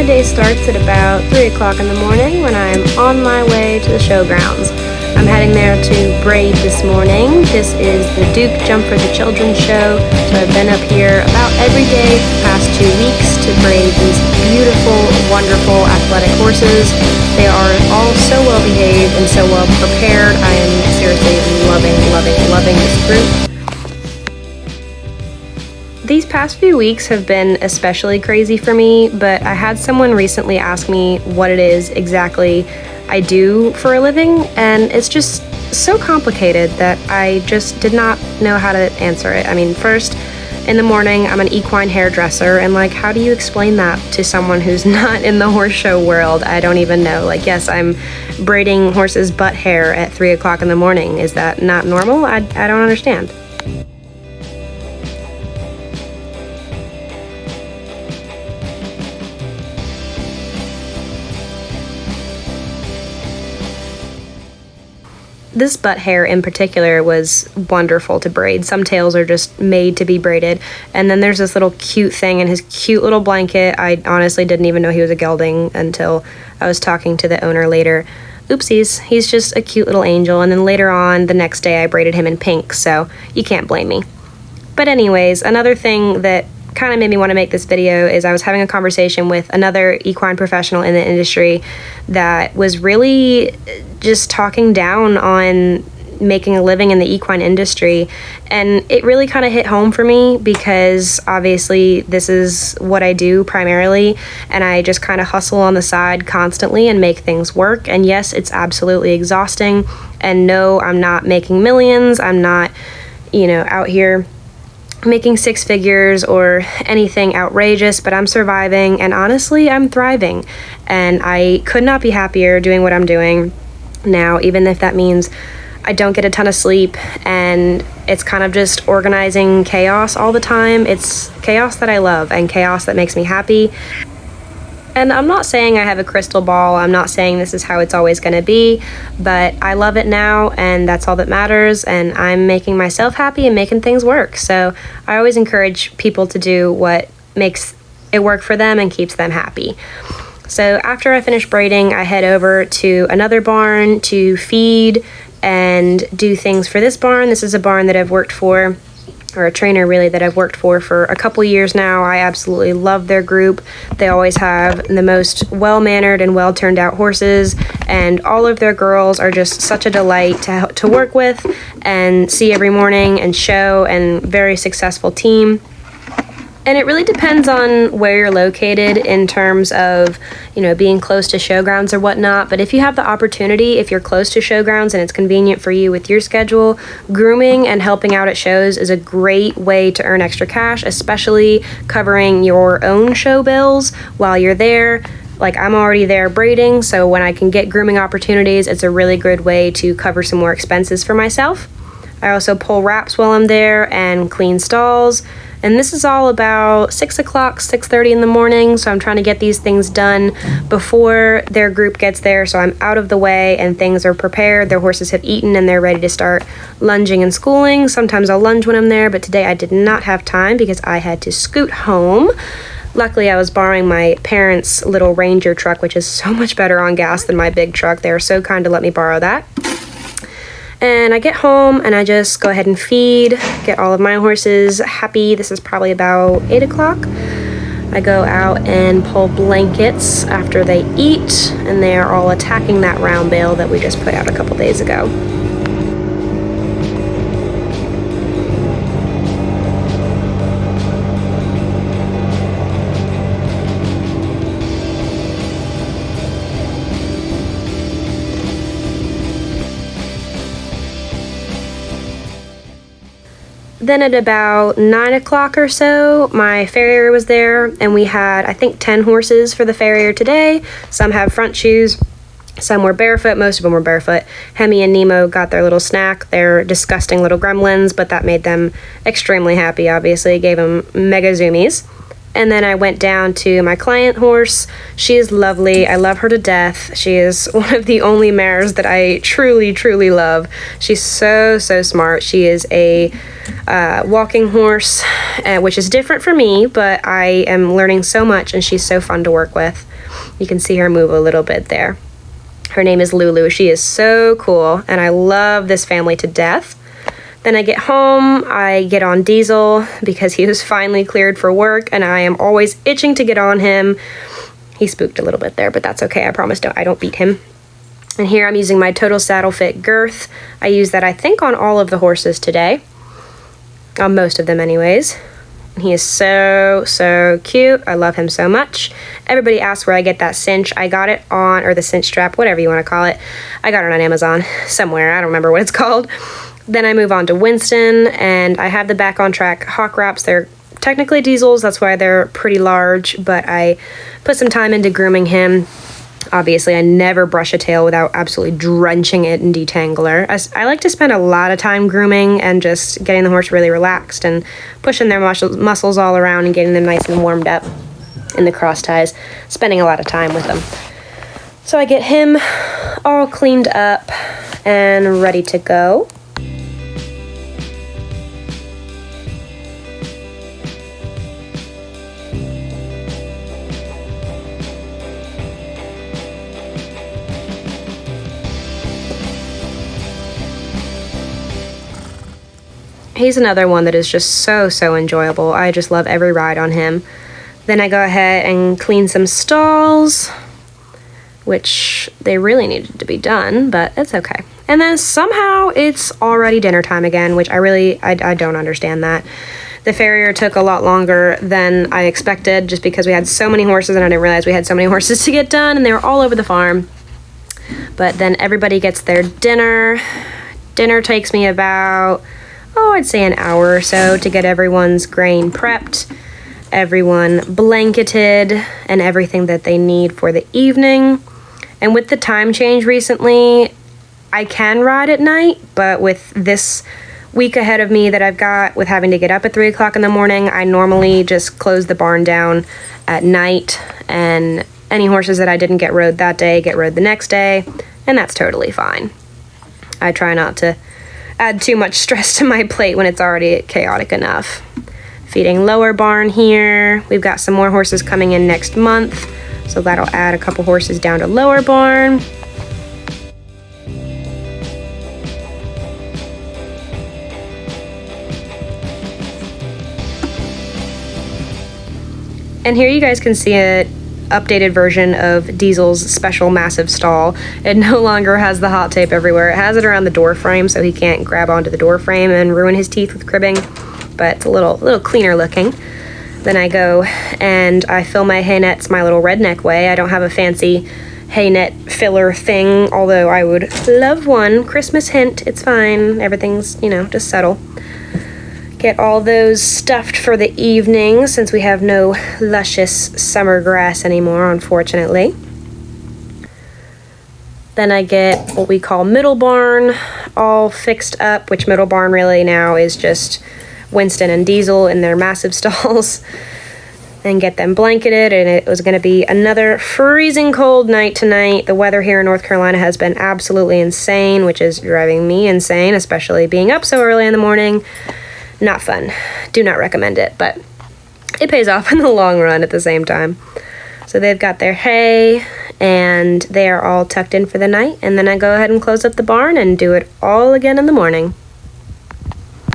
My day starts at about 3 o'clock in the morning when I'm on my way to the showgrounds. I'm heading there to braid this morning. This is the Duke Jump for the Children show, so I've been up here about every day for the past 2 weeks to braid these beautiful, wonderful, athletic horses. They are all so well behaved and so well prepared. I am seriously loving this group. These past few weeks have been especially crazy for me, but I had someone recently ask me what it is exactly I do for a living, and it's just so complicated that I just did not know how to answer it. I mean, first, in the morning, I'm an equine hairdresser, and how do you explain that to someone who's not in the horse show world? I don't even know. Yes, I'm braiding horses' butt hair at 3 o'clock in the morning. Is that not normal? I don't understand. This butt hair in particular was wonderful to braid. Some tails are just made to be braided. And then there's this little cute thing in his cute little blanket. I honestly didn't even know he was a gelding until I was talking to the owner later. Oopsies, he's just a cute little angel. And then later on, the next day, I braided him in pink, so you can't blame me. But anyways, another thing that kind of made me want to make this video is I was having a conversation with another equine professional in the industry that was really just talking down on making a living in the equine industry, and it really kind of hit home for me because obviously this is what I do primarily, and I just kind of hustle on the side constantly and make things work. And yes, it's absolutely exhausting, and no, I'm not making millions. I'm not out here making six figures or anything outrageous, but I'm surviving, and honestly, I'm thriving. And I could not be happier doing what I'm doing now, even if that means I don't get a ton of sleep, and it's kind of just organizing chaos all the time. It's chaos that I love and chaos that makes me happy. And I'm not saying I have a crystal ball. I'm not saying this is how it's always going to be, but I love it now, and that's all that matters, and I'm making myself happy and making things work. So I always encourage people to do what makes it work for them and keeps them happy. So after I finish braiding, I head over to another barn to feed and do things for this barn. This is a barn that I've worked for, or a trainer really, that I've worked for a couple years now. I absolutely love their group. They always have the most well-mannered and well-turned out horses, and all of their girls are just such a delight to work with and see every morning and show, and very successful team. And it really depends on where you're located in terms of, being close to showgrounds or whatnot. But if you have the opportunity, if you're close to showgrounds and it's convenient for you with your schedule, grooming and helping out at shows is a great way to earn extra cash, especially covering your own show bills while you're there. I'm already there braiding, so when I can get grooming opportunities, it's a really good way to cover some more expenses for myself. I also pull wraps while I'm there and clean stalls. And this is all about 6 o'clock, 6:30 in the morning, so I'm trying to get these things done before their group gets there, so I'm out of the way and things are prepared. Their horses have eaten and they're ready to start lunging and schooling. Sometimes I'll lunge when I'm there, but today I did not have time because I had to scoot home. Luckily, I was borrowing my parents' little Ranger truck, which is so much better on gas than my big truck. They were so kind to let me borrow that. And I get home and I just go ahead and feed, get all of my horses happy. This is probably about 8 o'clock. I go out and pull blankets after they eat, and they are all attacking that round bale that we just put out a couple days ago. Then at about 9 o'clock or so, my farrier was there, and we had, I think, 10 horses for the farrier today. Some have front shoes, some were barefoot, most of them were barefoot. Hemi and Nemo got their little snack. They're disgusting little gremlins, but that made them extremely happy, obviously. Gave them mega zoomies. And then I went down to my client horse. She is lovely. I love her to death. She is one of the only mares that I truly, truly love. She's so, so smart. She is a walking horse, which is different for me, but I am learning so much, and she's so fun to work with. You can see her move a little bit there. Her name is Lulu. She is so cool, and I love this family to death. Then I get home, I get on Diesel because he was finally cleared for work, and I am always itching to get on him. He spooked a little bit there, but that's okay. I promise I don't beat him. And here I'm using my Total Saddle Fit girth. I use that, I think, on all of the horses today. On most of them anyways. He is so, so cute. I love him so much. Everybody asks where I get that cinch. I got it on, or the cinch strap, whatever you want to call it. I got it on Amazon somewhere. I don't remember what it's called. Then I move on to Winston, and I have the Back on Track Hawk Wraps. They're technically Diesels, that's why they're pretty large, but I put some time into grooming him. Obviously, I never brush a tail without absolutely drenching it in detangler. I like to spend a lot of time grooming and just getting the horse really relaxed and pushing their muscles all around and getting them nice and warmed up in the cross ties, spending a lot of time with them. So I get him all cleaned up and ready to go. He's another one that is just so, so enjoyable. I just love every ride on him. Then I go ahead and clean some stalls, which they really needed to be done, but it's okay. And then somehow it's already dinner time again, which I don't understand that. The Farrier took a lot longer than I expected just because we had so many horses, and I didn't realize we had so many horses to get done, and they were all over the farm. But then everybody gets their dinner. Dinner takes me about, I'd say an hour or so to get everyone's grain prepped, everyone blanketed, and everything that they need for the evening. And with the time change recently, I can ride at night, but with this week ahead of me that I've got with having to get up at 3 o'clock in the morning, I normally just close the barn down at night, and any horses that I didn't get rode that day get rode the next day, and that's totally fine. I try not to add too much stress to my plate when it's already chaotic enough. Feeding lower barn here. We've got some more horses coming in next month, so that'll add a couple horses down to lower barn. And here you guys can see an updated version of Diesel's special massive stall. It no longer has the hot tape everywhere. It has it around the door frame so he can't grab onto the door frame and ruin his teeth with cribbing, but it's a little cleaner looking. Then I go and I fill my hay nets my little redneck way. I don't have a fancy hay net filler thing, although I would love one. Christmas hint, it's fine. Everything's, just subtle. Get all those stuffed for the evening since we have no luscious summer grass anymore, unfortunately. Then I get what we call middle barn all fixed up, which middle barn really now is just Winston and Diesel in their massive stalls, and get them blanketed. And it was going to be another freezing cold night tonight. The weather here in North Carolina has been absolutely insane, which is driving me insane, especially being up so early in the morning. Not fun. Do not recommend it, but it pays off in the long run at the same time. So they've got their hay, and they are all tucked in for the night, and then I go ahead and close up the barn and do it all again in the morning.